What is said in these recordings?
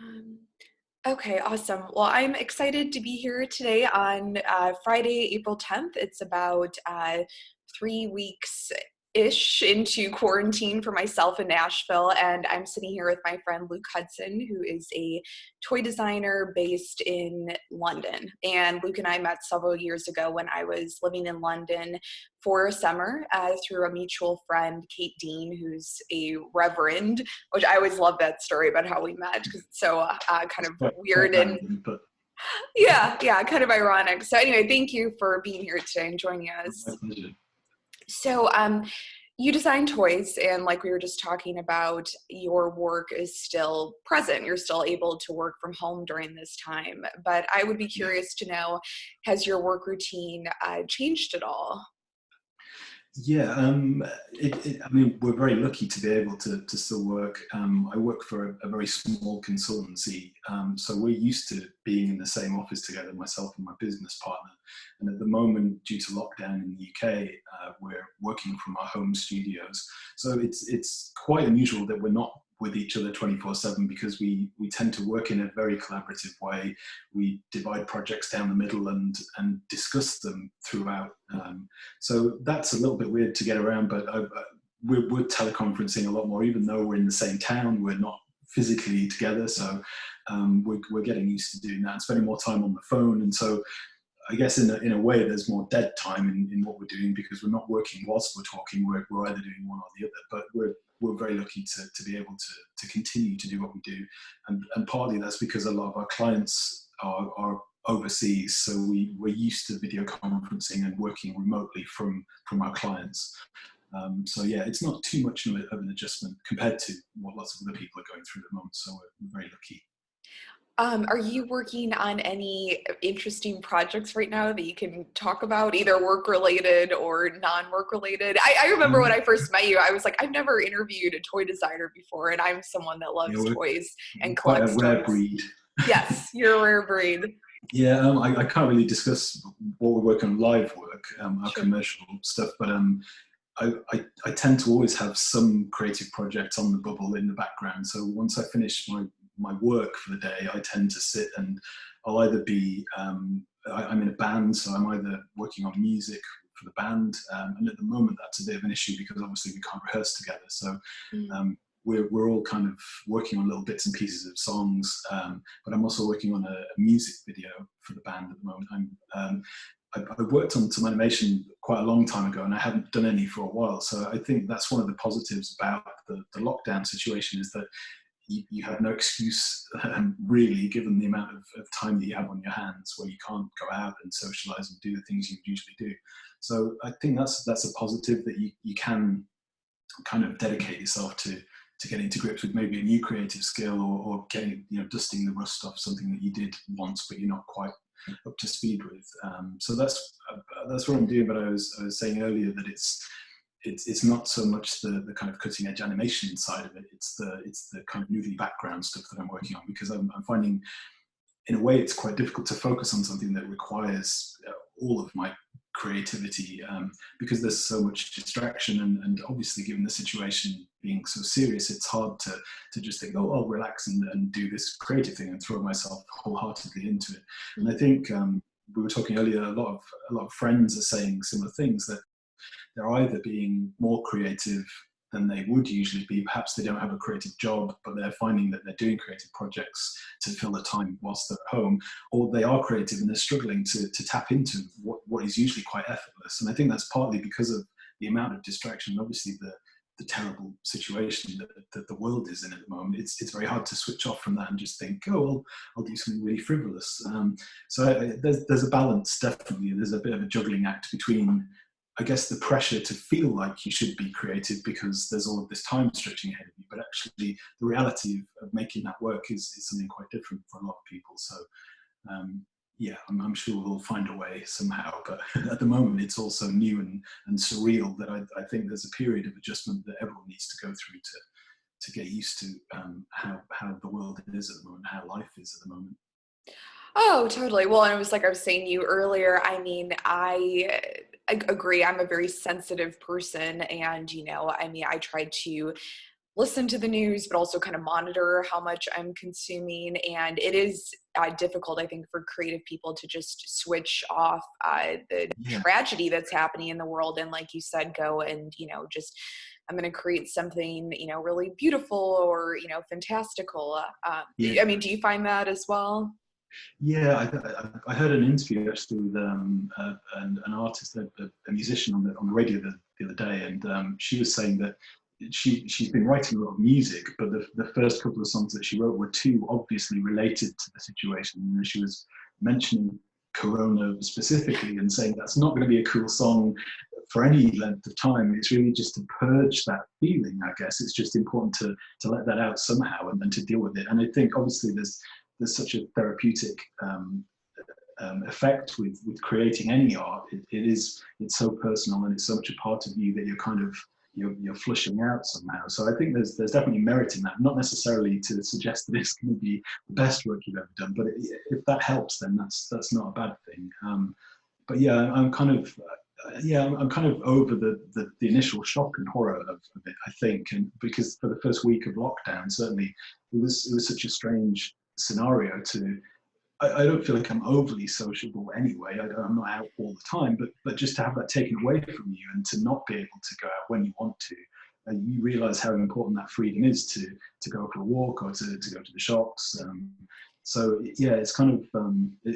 Um, okay, awesome. Well, I'm excited to be here today on Friday, April 10th. It's about 3 weeks ish into quarantine for myself in Nashville, and I'm sitting here with my friend Luc Hudson, who is a toy designer based in London. And Luke and I met several years ago when I was living in London for a summer through a mutual friend, Kate Dean, who's a reverend, which I always love that story about how we met because it's so kind It's of quite weird and random, but yeah, kind of ironic. So anyway, thank you for being here today and joining my us. pleasure. So you design toys, and like we were just talking about, your work is still present. You're still able to work from home during this time. But I would be Yeah. curious to know, has your work routine changed at all? Yeah, I mean, we're very lucky to be able to still work. I work for a very small consultancy, so we're used to being in the same office together, myself and my business partner. And at the moment, due to lockdown in the UK, we're working from our home studios. So it's quite unusual that we're not with each other 24/7 because we tend to work in a very collaborative way. We divide projects down the middle and discuss them throughout. So that's a little bit weird to get around, but we're teleconferencing a lot more, even though we're in the same town. We're not physically together, so we're getting used to doing that and spending more time on the phone. And so I guess in a way, there's more dead time in what we're doing because we're not working whilst we're talking. We're either doing one or the other, but we're very lucky to be able to continue to do what we do, and partly that's because a lot of our clients are overseas, so we're used to video conferencing and working remotely from our clients. So yeah, it's not too much of an adjustment compared to what lots of other people are going through at the moment. So we're very lucky. Are you working on any interesting projects right now that you can talk about, either work related or non-work related? I remember when Um, I first met you, I was like, I've never interviewed a toy designer before, and I'm someone that yeah, loves toys we're and quite a collects rare toys. breed. Yes, you're a rare breed. Yeah, I can't really discuss what we're working on live work, our Sure. commercial stuff, but I tend to always have some creative project on the bubble in the background. So once I finish my work for the day, I tend to sit and I'll either be, I'm in a band, so I'm either working on music for the band, and at the moment that's a bit of an issue because obviously we can't rehearse together. So Mm. we're all kind of working on little bits and pieces of songs, but I'm also working on a music video for the band at the moment. I worked on some animation quite a long time ago, and I haven't done any for a while. So I think that's one of the positives about the lockdown situation is that you have no excuse, really, given the amount of time that you have on your hands, where you can't go out and socialize and do the things you usually do. So I think that's a positive that you can kind of dedicate yourself to getting to grips with maybe a new creative skill, or getting, dusting the rust off something that you did once but you're not quite up to speed with. So that's what I'm doing. But I was saying earlier that it's not so much the kind of cutting edge animation side of it. It's the kind of movie background stuff that I'm working on, because I'm finding, in a way, it's quite difficult to focus on something that requires all of my creativity, because there's so much distraction, and obviously, given the situation being so serious, it's hard to just think, oh, I'll relax and do this creative thing and throw myself wholeheartedly into it. And I think, we were talking earlier, a lot of friends are saying similar things, that they're either being more creative than they would usually be. Perhaps they don't have a creative job, but they're finding that they're doing creative projects to fill the time whilst they're at home, or they are creative and they're struggling to tap into what is usually quite effortless. And I think that's partly because of the amount of distraction, and obviously the terrible situation that the world is in at the moment. It's very hard to switch off from that and just think, oh, well, I'll do something really frivolous. So there's a balance, definitely. There's a bit of a juggling act between, I guess, the pressure to feel like you should be creative because there's all of this time stretching ahead of you, but actually the reality of making that work is something quite different for a lot of people. So yeah, I'm sure we'll find a way somehow, but at the moment it's also new and surreal, that I think there's a period of adjustment that everyone needs to go through to get used to, how the world is at the moment, how life is at the moment. Oh, totally. Well, and it was like I was saying to you earlier, I mean, I agree. I'm a very sensitive person, and I mean, I try to listen to the news, but also kind of monitor how much I'm consuming. And it is difficult, I think, for creative people to just switch off the Yeah, tragedy that's happening in the world. And like you said, go and, just, I'm going to create something, really beautiful or, fantastical. yeah. I mean, do you find that as well? Yeah, I heard an interview actually with an artist, a musician on the radio the other day, and she was saying that she's been writing a lot of music, but the first couple of songs that she wrote were too obviously related to the situation. You know, she was mentioning Corona specifically and saying that's not going to be a cool song for any length of time. It's really just to purge that feeling. I guess it's just important to let that out somehow and to deal with it. And I think obviously there's such a therapeutic effect with creating any art. It's so personal and it's so much a part of you that you're kind of you're flushing out somehow. So I think there's definitely merit in that. Not necessarily to suggest that it's going to be the best work you've ever done, but if that helps, then that's not a bad thing. But yeah, I'm kind of I'm kind of over the initial shock and horror of it, I think, and because for the first week of lockdown, certainly it was such a strange scenario to. I don't feel like I'm overly sociable anyway. I'm not out all the time, but just to have that taken away from you and to not be able to go out when you want to, you realise how important that freedom is to go for a walk or to go to the shops. So yeah, it's kind of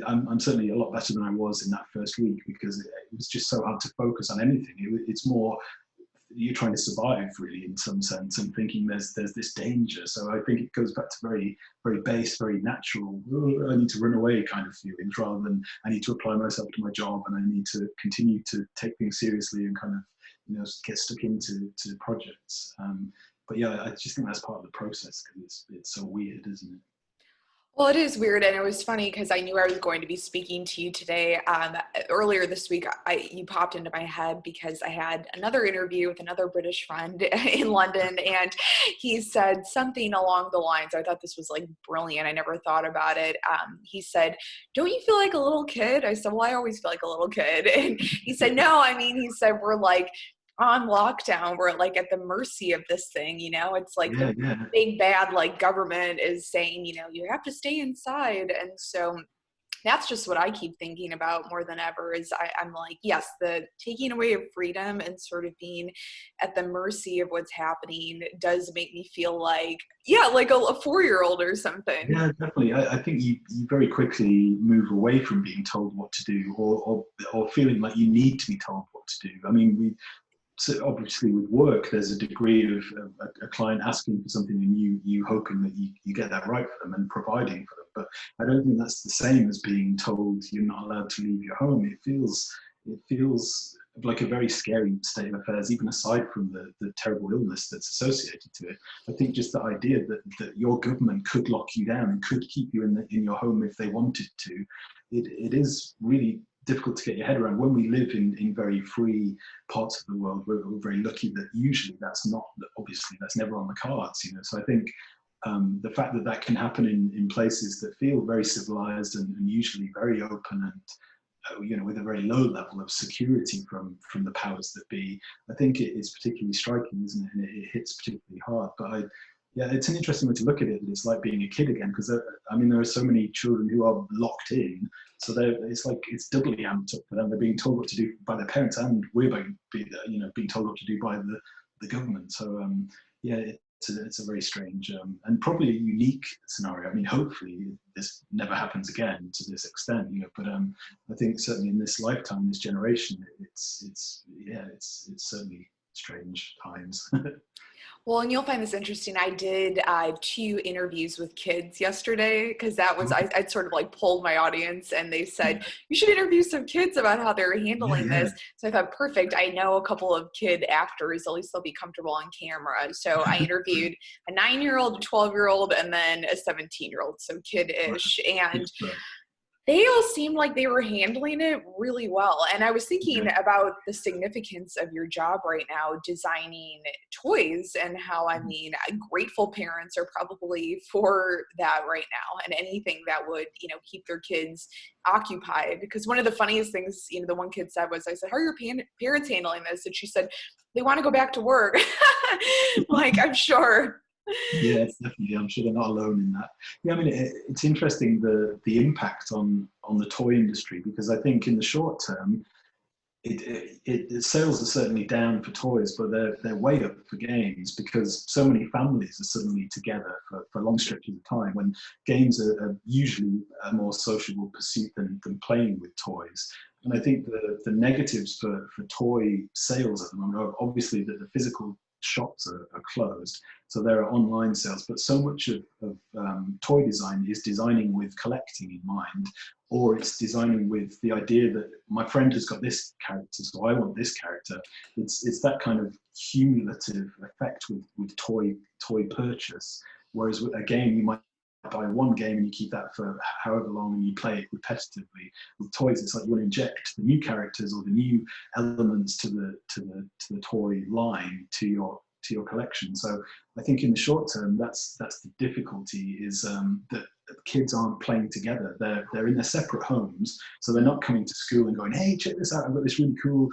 I'm certainly a lot better than I was in that first week because it was just so hard to focus on anything. It's more you're trying to survive really in some sense and thinking there's this danger. So I think it goes back to very very base, very natural, "Oh, I need to run away" kind of feelings rather than I need to apply myself to my job and I need to continue to take things seriously and kind of get stuck into projects. But yeah, I just think that's part of the process because it's so weird, isn't it? Well, it is weird, and it was funny because I knew I was going to be speaking to you today. Earlier this week, you popped into my head because I had another interview with another British friend in London, and he said something along the lines. I thought this was like brilliant. I never thought about it. He said, "Don't you feel like a little kid?" I said, "Well, I always feel like a little kid." And he said, "No, I mean," he said, "we're like." On lockdown, we're like at the mercy of this thing, it's like the Yeah, yeah. big bad like government is saying, you have to stay inside. And so that's just what I keep thinking about more than ever is I'm like, yes, the taking away of freedom and sort of being at the mercy of what's happening does make me feel like, yeah, like a 4-year-old or something. Yeah, definitely. I think you very quickly move away from being told what to do or feeling like you need to be told what to do. I mean, so obviously with work, there's a degree of a client asking for something and you hoping that you get that right for them and providing for them. But I don't think that's the same as being told you're not allowed to leave your home. It feels like a very scary state of affairs, even aside from the terrible illness that's associated to it. I think just the idea that your government could lock you down and could keep you in your home if they wanted to, it is really difficult to get your head around. When we live in very free parts of the world, we're very lucky that usually obviously that's never on the cards. So I think the fact that can happen in places that feel very civilized and usually very open and with a very low level of security from the powers that be, I think it is particularly striking, isn't it? And it hits particularly hard. But yeah, it's an interesting way to look at it. That it's like being a kid again, because I mean, there are so many children who are locked in, so it's like it's doubly amped up for them. They're being told what to do by their parents, and we're being told what to do by the government. So yeah, it's a very strange and probably a unique scenario. I mean, hopefully this never happens again to this extent, But I think certainly in this lifetime, this generation, it's certainly strange times. Well, and you'll find this interesting. I did 2 interviews with kids yesterday because that was, I'd sort of like polled my audience and they said, you should interview some kids about how they're Yeah, handling yeah. this. So I thought, perfect. I know a couple of kid actors, at least they'll be comfortable on camera. So I interviewed a 9-year-old, a 12-year-old, and then a 17-year-old, so kid-ish. And It's great. They all seemed like they were handling it really well. And I was thinking Yeah. about the significance of your job right now, designing toys, and how, I mean, grateful parents are probably for that right now, and anything that would, keep their kids occupied. Because one of the funniest things, the one kid said was, I said, how are your parents handling this? And she said, they want to go back to work. Like, I'm sure. Yeah, definitely. I'm sure they're not alone in that. Yeah, I mean, it's interesting the impact on the toy industry, because I think in the short term, sales are certainly down for toys, but they're way up for games, because so many families are suddenly together for long stretches of time, when games are usually a more sociable pursuit than playing with toys. And I think the negatives for toy sales at the moment are obviously that the physical shops are closed, so there are online sales, but so much of toy design is designing with collecting in mind, or it's designing with the idea that my friend has got this character, so I want this character. It's that kind of cumulative effect with toy purchase. Whereas with a game, you might buy one game and you keep that for however long and you play it repetitively. With toys, it's like you want to inject the new characters or the new elements to the toy line to your collection. So I think in the short term, that's the difficulty, is that kids aren't playing together. They're in their separate homes, so they're not coming to school and going, "Hey, check this out! I've got this really cool.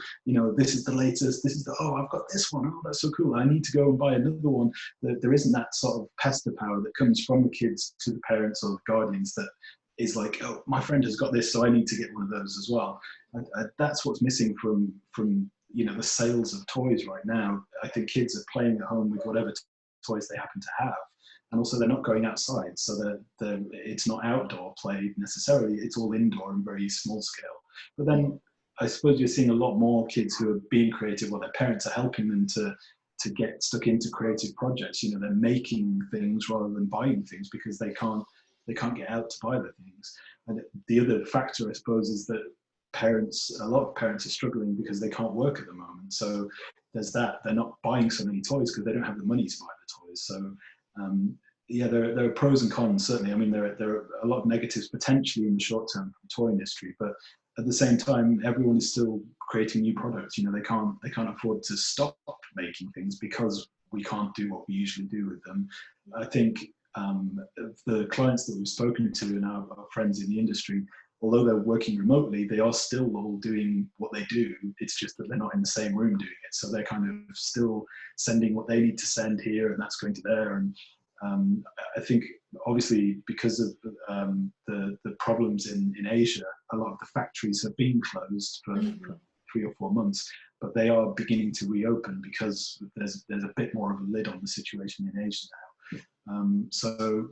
This is the latest. This is I've got this one. Oh, that's so cool. I need to go and buy another one." There isn't that sort of pester power that comes from the kids to the parents or the guardians that is like, "Oh, my friend has got this, so I need to get one of those as well." That's what's missing from the sales of toys right now. I think kids are playing at home with whatever toys they happen to have, and also they're not going outside, so it's not outdoor play necessarily. It's all indoor and very small scale. But then I suppose you're seeing a lot more kids who are being creative, or their parents are helping them to get stuck into creative projects. They're making things rather than buying things, because they can't get out to buy the things. And the other factor, I suppose, is that a lot of parents are struggling because they can't work at the moment. So there's that. They're not buying so many toys because they don't have the money to buy the toys. So yeah, there are pros and cons, certainly. I mean, there are a lot of negatives potentially in the short term for the toy industry, but at the same time, everyone is still creating new products. They can't afford to stop making things because we can't do what we usually do with them. I think the clients that we've spoken to and our friends in the industry, although they're working remotely, they are still all doing what they do. It's just that they're not in the same room doing it. So they're kind of still sending what they need to send here, and that's going to there. And I think obviously because of the problems in Asia, a lot of the factories have been closed for 3 or 4 months, but they are beginning to reopen because there's a bit more of a lid on the situation in Asia now. So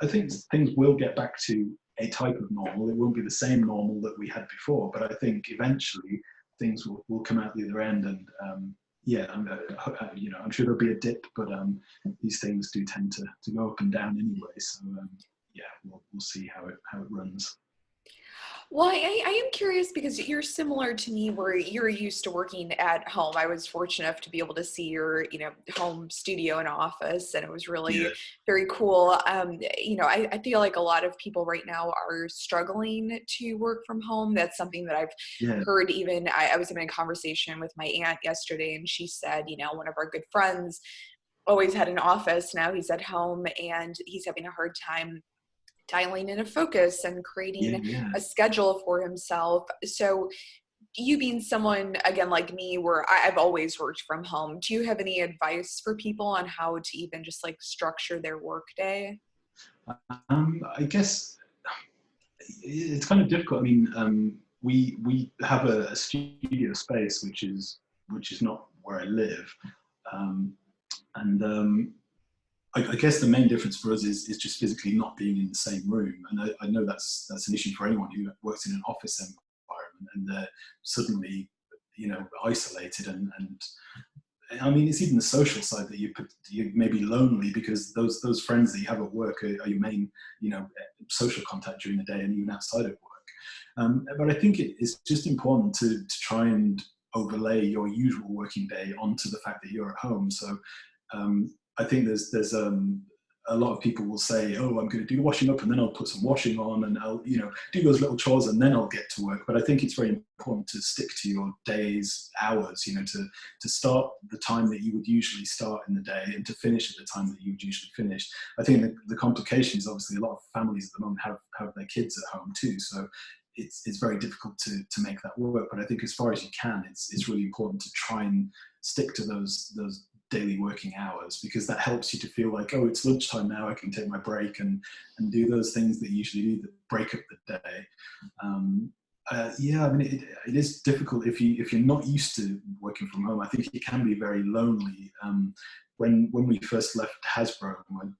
I think things will get back to a type of normal. It won't be the same normal that we had before, but I think eventually things will come out the other end. And yeah, I'm sure there'll be a dip, but these things do tend to go up and down anyway. So yeah, we'll see how it runs. Well, I am curious because you're similar to me where you're used to working at home. I was fortunate enough to be able to see your, home studio and office, and it was really Yeah, very cool. I feel like a lot of people right now are struggling to work from home. That's something that I've yeah, heard. Even I was having a conversation with my aunt yesterday, and she said, one of our good friends always had an office. Now he's at home and he's having a hard time dialing in a focus and yeah, creating yeah. a schedule for himself. So, you being someone, again, like me, where I've always worked from home, do you have any advice for people on how to even just like structure their workday? I guess it's kind of difficult. I mean, we have a studio space which is not where I live, um, and I guess the main difference for us is just physically not being in the same room. And I know that's an issue for anyone who works in an office environment and they're suddenly, isolated. And I mean, it's even the social side that you may be lonely because those friends that you have at work are your main, social contact during the day and even outside of work. But I think it's just important to try and overlay your usual working day onto the fact that you're at home. So I think there's a lot of people will say, oh, I'm going to do the washing up and then I'll put some washing on and I'll, do those little chores and then I'll get to work. But I think it's very important to stick to your day's hours, to start the time that you would usually start in the day and to finish at the time that you would usually finish. I think the complication is obviously a lot of families at the moment have their kids at home too. So it's very difficult to make that work. But I think as far as you can, it's really important to try and stick to those daily working hours, because that helps you to feel like, oh, it's lunchtime now, I can take my break and do those things that you usually do that break up the day. Yeah, I mean, it is difficult if you're not used to working from home. I think it can be very lonely. When we first left Hasbro,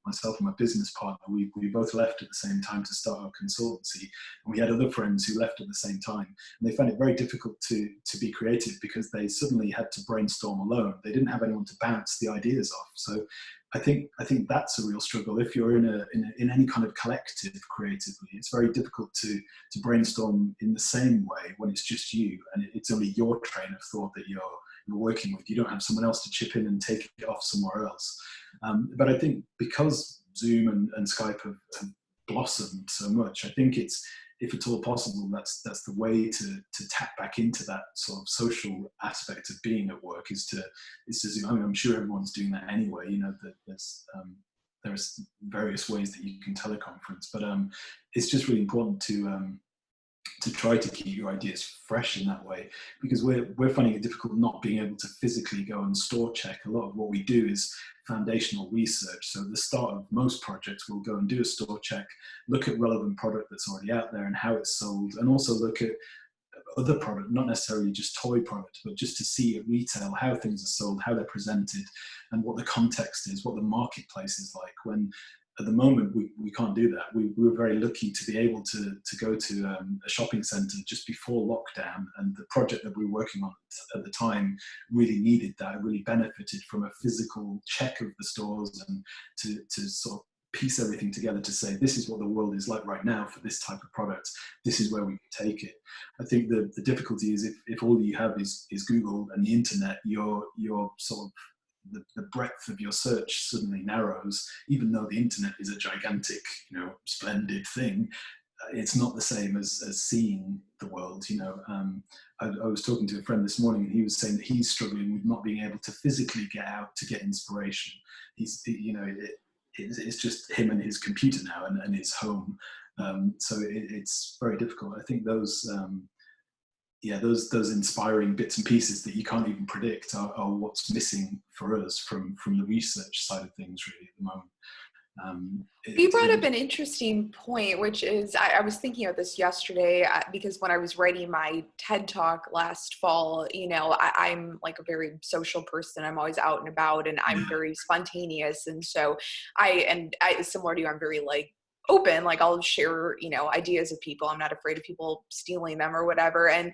myself and my business partner, we both left at the same time to start our consultancy, and we had other friends who left at the same time, and they found it very difficult to be creative because they suddenly had to brainstorm alone. They didn't have anyone to bounce the ideas off. So I think that's a real struggle. If you're in any kind of collective creatively, it's very difficult to brainstorm in the same way when it's just you and it's only your train of thought that you're working with. You don't have someone else to chip in and take it off somewhere else. But I think because Zoom and Skype have blossomed so much, I think it's, if at all possible, that's the way to tap back into that sort of social aspect of being at work, is to Zoom. I mean, I'm sure everyone's doing that anyway. There's various ways that you can teleconference, but it's just really important to try to keep your ideas fresh in that way, because we're finding it difficult not being able to physically go and store check. A lot of what we do is foundational research. So at the start of most projects, we'll go and do a store check, look at relevant product that's already out there and how it's sold, and also look at other product, not necessarily just toy product, but just to see at retail how things are sold, how they're presented, and what the context is, what the marketplace is like. When at the moment we can't do that. We were very lucky to be able to go to a shopping centre just before lockdown, and the project that we were working on at the time really needed that. It really benefited from a physical check of the stores and to sort of piece everything together to say, this is what the world is like right now for this type of product, this is where we can take it. I think the difficulty is if all you have is Google and the internet, your sort of the breadth of your search suddenly narrows. Even though the internet is a gigantic, splendid thing, it's not the same as seeing the world. I was talking to a friend this morning, and he was saying that he's struggling with not being able to physically get out to get inspiration. It's just him and his computer now and his home. So it's very difficult. I think those inspiring bits and pieces that you can't even predict are what's missing for us from the research side of things, really, at the moment. You brought up an interesting point, which is, I was thinking of this yesterday because when I was writing my TED Talk last fall, I'm like a very social person. I'm always out and about, and I'm very spontaneous. And so similar to you, I'm very open, I'll share, ideas of people. I'm not afraid of people stealing them or whatever. And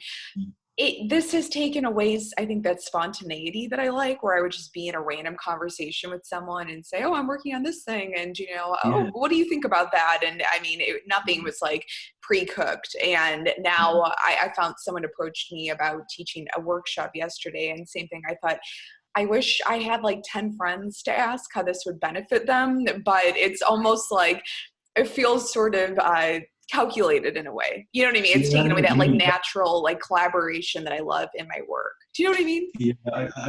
this has taken away, I think, that spontaneity that I like, where I would just be in a random conversation with someone and say, oh, I'm working on this thing. And, oh, what do you think about that? And I mean, nothing was pre-cooked. And now I found someone approached me about teaching a workshop yesterday, and same thing. I thought, I wish I had 10 friends to ask how this would benefit them, but it's almost it feels sort of calculated in a way. You know what I mean? It's taken away that natural collaboration that I love in my work. Do you know what I mean?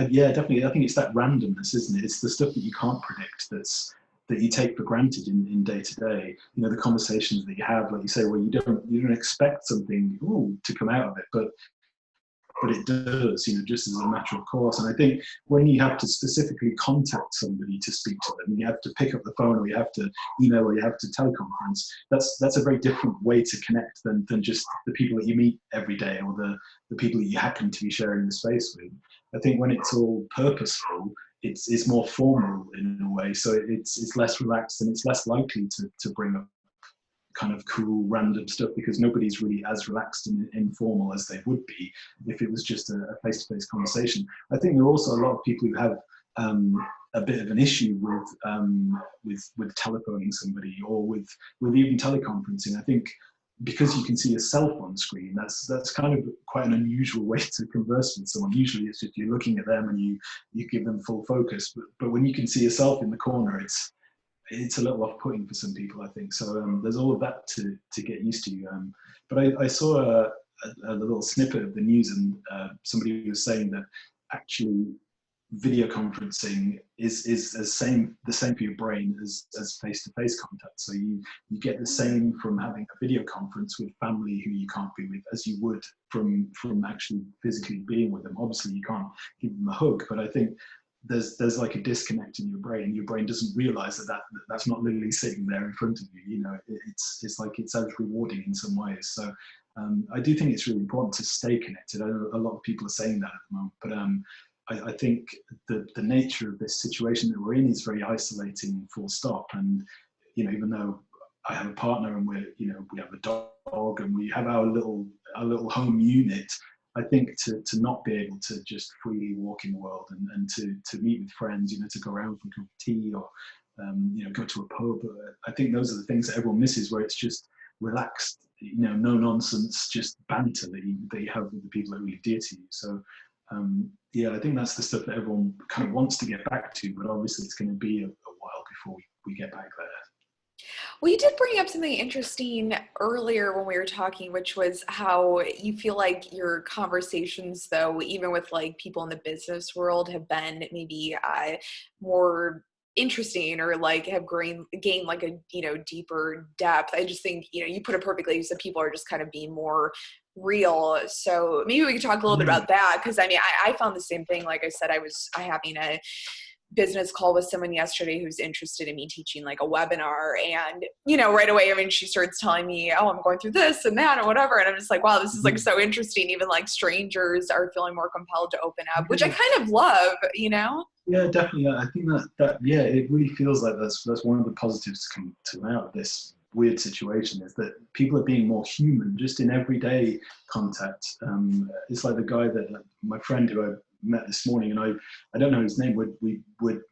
Yeah, definitely. I think it's that randomness, isn't it? It's the stuff that you can't predict that you take for granted in day to day. The conversations that you have, like you say, well, you don't expect something to come out of it, but it does, just as a matter of course. And I think when you have to specifically contact somebody to speak to them, you have to pick up the phone, or you have to email, or you have to teleconference, that's a very different way to connect than just the people that you meet every day, or the people that you happen to be sharing the space with. I think when it's all purposeful, it's more formal in a way, so it's less relaxed, and it's less likely to bring up kind of cool random stuff, because nobody's really as relaxed and informal as they would be if it was just a face-to-face conversation. I think there are also a lot of people who have a bit of an issue with telephoning somebody, or with even teleconferencing. I think because you can see yourself on screen, that's kind of quite an unusual way to converse with someone. Usually it's just you're looking at them and you give them full focus, but when you can see yourself in the corner, it's a little off-putting for some people, I think. So there's all of that to get used to. But I saw a little snippet of the news, and somebody was saying that actually video conferencing is the same for your brain as face-to-face contact. So you get the same from having a video conference with family who you can't be with as you would from actually physically being with them. Obviously you can't give them a hug, but I think there's like a disconnect in your brain. Your brain doesn't realize that's not Lily sitting there in front of you. You know, it's like it's as rewarding in some ways. So I do think it's really important to stay connected. I know a lot of people are saying that at the moment, but I think the nature of this situation that we're in is very isolating, full stop. And you know, even though I have a partner and we have a dog and we have our little home unit, I think to not be able to just freely walk in the world and to meet with friends, you know, to go around for a cup of tea or you know, go to a pub. I think those are the things that everyone misses, where it's just relaxed, you know, no nonsense, just banter that you have with the people that are really dear to you. So yeah, I think that's the stuff that everyone kind of wants to get back to, but obviously it's going to be a while before we get back there. Well, you did bring up something interesting earlier when we were talking, which was how you feel like your conversations, though, even with like people in the business world, have been maybe more interesting, or like have gained like a, you know, deeper depth. I just think, you know, you put it perfectly. You said people are just kind of being more real. So maybe we could talk a little bit Yeah. about that, because I mean, I found the same thing. Like I said, I having a business call with someone yesterday who's interested in me teaching like a webinar, and you know, right away, I mean, she starts telling me, oh, I'm going through this and that and whatever, and I'm just like, wow, this is like so interesting. Even like strangers are feeling more compelled to open up, which I Yeah. kind of love, you know. Yeah, definitely. I think that yeah, it really feels like that's one of the positives to come out of this weird situation, is that people are being more human just in everyday contact. It's like the guy that my friend who I met this morning, and I don't know his name. We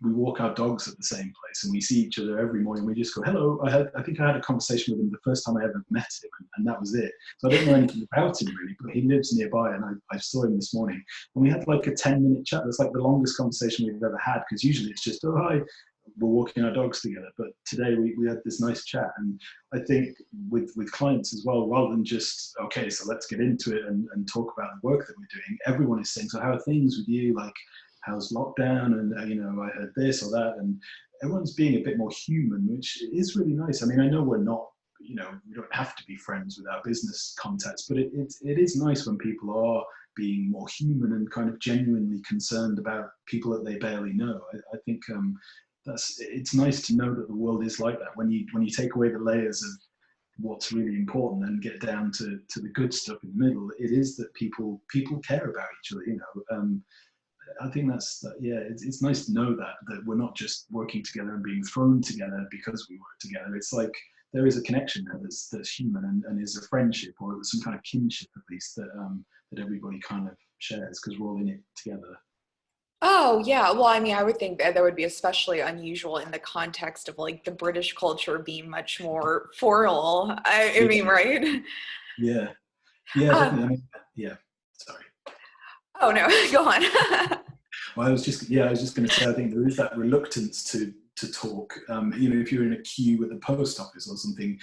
walk our dogs at the same place, and we see each other every morning. We just go hello. I think I had a conversation with him the first time I ever met him, and that was it. So I don't know anything about him really, but he lives nearby, and I saw him this morning. And we had like a 10-minute chat. That's like the longest conversation we've ever had, because usually it's just, oh, hi, we're walking our dogs together. But today we had this nice chat. And I think with clients as well, rather than just, okay, so let's get into it and talk about the work that we're doing, everyone is saying, so how are things with you? Like, how's lockdown? And, you know, I heard this or that. And everyone's being a bit more human, which is really nice. I mean, I know we're not, you know, we don't have to be friends with our business contacts, but it is nice when people are being more human and kind of genuinely concerned about people that they barely know. I think it's nice to know that the world is like that. When you take away the layers of what's really important and get down to the good stuff in the middle, it is that people care about each other. You know, I think yeah, it's nice to know that we're not just working together and being thrown together because we work together. It's like there is a connection there that's human, and is a friendship or some kind of kinship at least that everybody kind of shares, because we're all in it together. Oh yeah, well, I mean, I would think that that would be especially unusual in the context of like the British culture being much more formal. I Yeah, mean, right? yeah, yeah, Um, definitely. I mean, yeah. Sorry. oh no, go on. Well, I was just going to say, I think there is that reluctance to talk. You know, if you're in a queue at the post office or something,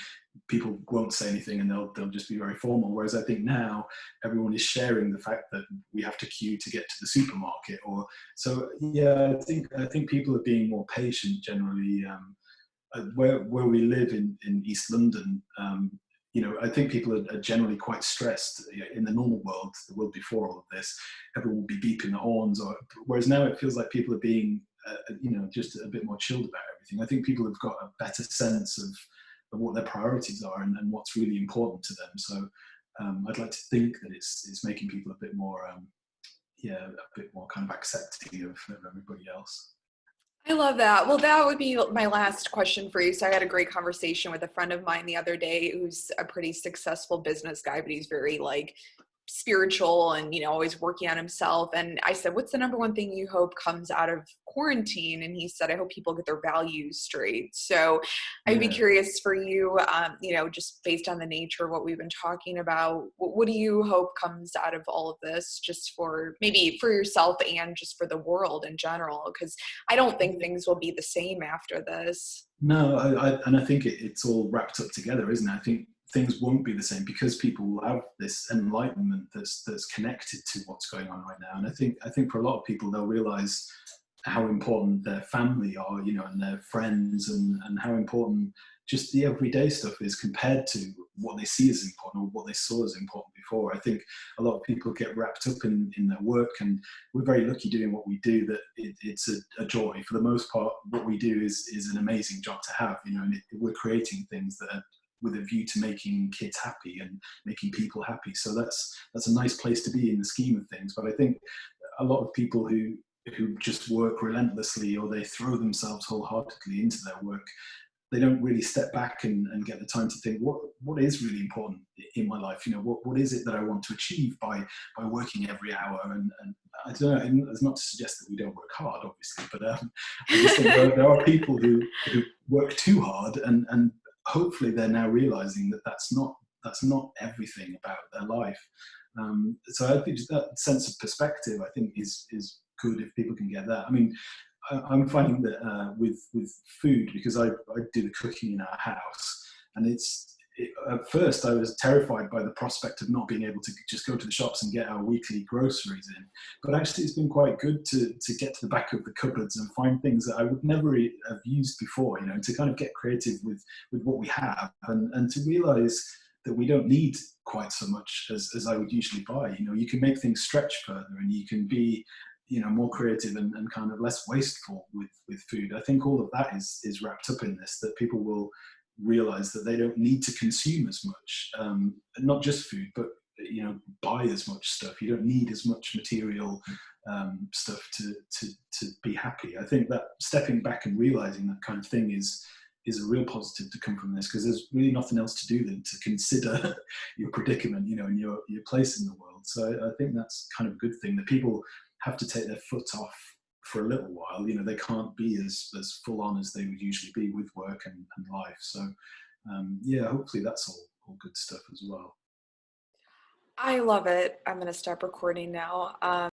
people won't say anything and they'll just be very formal. Whereas I think now everyone is sharing the fact that we have to queue to get to the supermarket. Or so yeah, I think people are being more patient generally. Where we live in East London, you know, I think people are generally quite stressed. In the normal world, the world before all of this, everyone would be beeping the horns. Whereas now it feels like people are being, you know, just a bit more chilled about everything. I think people have got a better sense of what their priorities are and what's really important to them. So I'd like to think that it's making people a bit more, yeah, a bit more kind of accepting of everybody else. I love that. Well, that would be my last question for you. So I had a great conversation with a friend of mine the other day who's a pretty successful business guy, but he's very like spiritual and, always working on himself. And I said, what's the number one thing you hope comes out of quarantine? And he said, I hope people get their values straight. So I'd be Yeah. curious for you, just based on the nature of what we've been talking about, what do you hope comes out of all of this, just for maybe for yourself and just for the world in general? Because I don't think things will be the same after this. No, and I think it's all wrapped up together, isn't it? I think things won't be the same because people will have this enlightenment that's connected to what's going on right now. And I think for a lot of people, they'll realize how important their family are, and their friends, and how important just the everyday stuff is compared to what they see as important or what they saw as important before. I think a lot of people get wrapped up in their work, and we're very lucky doing what we do that it's a joy. For the most part, what we do is an amazing job to have, and we're creating things that are with a view to making kids happy and making people happy. So that's a nice place to be in the scheme of things. But I think a lot of people who just work relentlessly, or they throw themselves wholeheartedly into their work, they don't really step back and get the time to think what is really important in my life. What is it that I want to achieve by working every hour? And I don't know, and it's not to suggest that we don't work hard, obviously, but I just think there are people who work too hard, and hopefully they're now realizing that that's not everything about their life. So I think just that sense of perspective, I think, is good if people can get that. I mean, I'm finding that with food, because I do the cooking in our house, and at first I was terrified by the prospect of not being able to just go to the shops and get our weekly groceries in. But actually, it's been quite good to get to the back of the cupboards and find things that I would never have used before. To kind of get creative with what we have, and to realise that we don't need quite so much as I would usually buy. You can make things stretch further, and you can be more creative and kind of less wasteful with food. I think all of that is wrapped up in this, that people will realize that they don't need to consume as much, not just food, but buy as much stuff. You don't need as much material stuff to be happy. I think that stepping back and realizing that kind of thing is a real positive to come from this, because there's really nothing else to do than to consider your predicament, and your place in the world. So I think that's kind of a good thing, that people have to take their foot off for a little while. They can't be as full on as they would usually be with work and life. So hopefully that's all good stuff as well. I love it. I'm going to stop recording now.